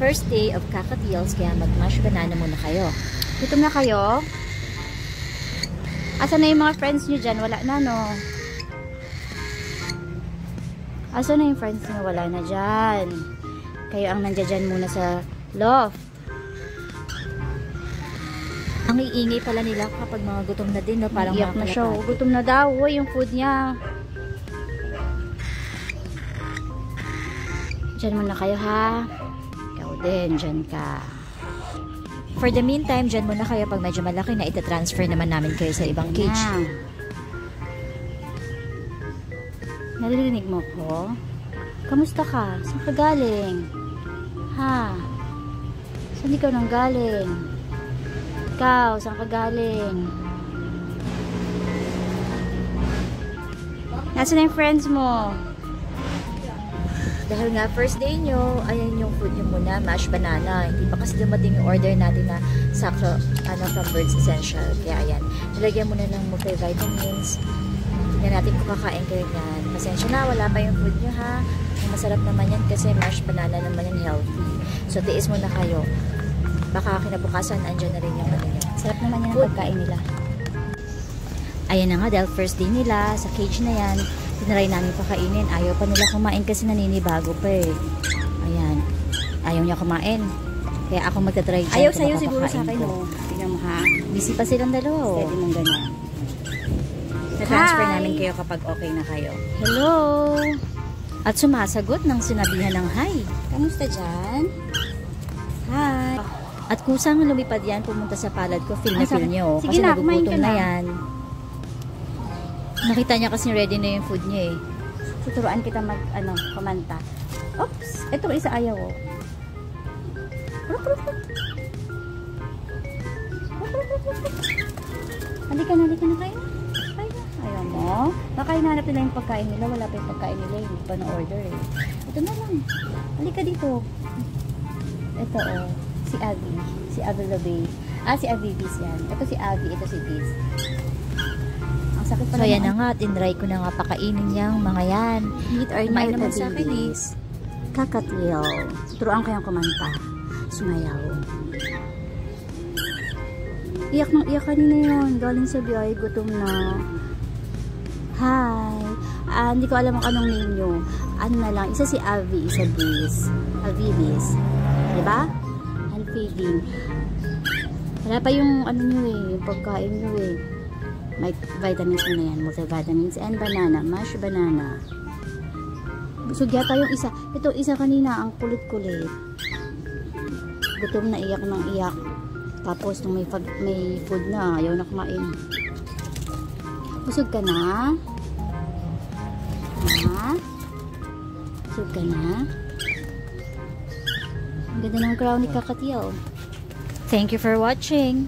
First day of Kaka-Deals, kaya mag-mash banana muna kayo. Gutom na kayo? Asan na yung mga friends nyo dyan? Wala na, no? Asan na yung friends nyo? Wala na dyan. Kayo ang nandiyan dyan muna sa loft. Ang iingay pala nila kapag mga gutom na din, no? Parang iyak na siya. Gutom na daw. Uy, yung food niya. Dyan muna kayo, ha? Ikaw din, dyan ka. For the meantime, dyan muna kayo. Pag medyo malaki na, itatransfer naman namin kayo sa ibang cage. Naririnig mo ko? Kamusta ka? Saan ka galing? Ha? Saan ikaw nang galing? Ikaw, saan ka galing? Nasaan na yung friends mo? Dahil nga first day nyo, ayan yung food nyo muna, mashed banana. Hindi pa kasi dumating yung order natin na sakto from Birds Essential. Kaya ayan, nilagyan muna ng multivitamins. Tingnan natin kung kakain kayo yan. Pasensya na, wala pa yung food nyo, ha. Masarap naman yan kasi mashed banana naman yan, healthy. So tiis muna kayo. Baka kinabukasan, andyan na rin yung ano nyo. Sarap naman yan ang pagkain nila. Ayan na nga, dahil first day nila, sa cage na yan, tinry namin pakainin. Ayaw pa nila kumain kasi naninibago pa eh. Ayan. Ayaw niya kumain. Kaya ako magta-try dyan. Ayaw sa'yo siguro sa akin, oh. Tingnan mo, ha? Busy pa silang dalawa, oh. Pwede mong ganyan. Na-transfer namin kayo kapag okay na kayo. Hello! At sumasagot ng sinabihan ng hi. Kamusta dyan? Hi! At kusang lumipad yan, pumunta sa palad ko, feel na feel nyo. Sige kasi na, kumain ka na yan. Nakita niya kasi ready na yung food niya eh. Tuturuan kita kumanta. Oops! Ito isa ayaw, oh. Halika na kayo. Ayaw mo? Baka hinahanap nila yung pagkain nila. Wala pa yung pagkain nila. Hindi pa na-order eh. Ito na lang. Halika dito. Ito, oh. Si Abby. Si Abby Labay. Si Abby Biz yan. Ito si Abby. Ito si Biz. So yan na nga, tinry ko na nga pakainin niyang mga yan. Meet our kumain naman sa akin is Kaka-Deal. Turuan kayong kumanta. Sumayaw. Iyak ng iyak kanina yun. Galing sa biyahe, gutom na. Hi. Hindi ko alam ang anong name nyo. Ano na lang, isa si Avi, isa Biz. Avi Biz. Diba? And feeding. Wala pa yung ano nyo eh, yung pagkain nyo eh. May vitamins na yan, multivitamins and banana, mashed banana. Busog yata yung isa. Ito isa kanina, ang kulit-kulit. Gutom na, iyak ng iyak. Tapos nung may food na, ayaw na kumain. Busog ka na? Ha? Busog ka na? Ang ganda ng crown ni Kaka-Deal. Thank you for watching.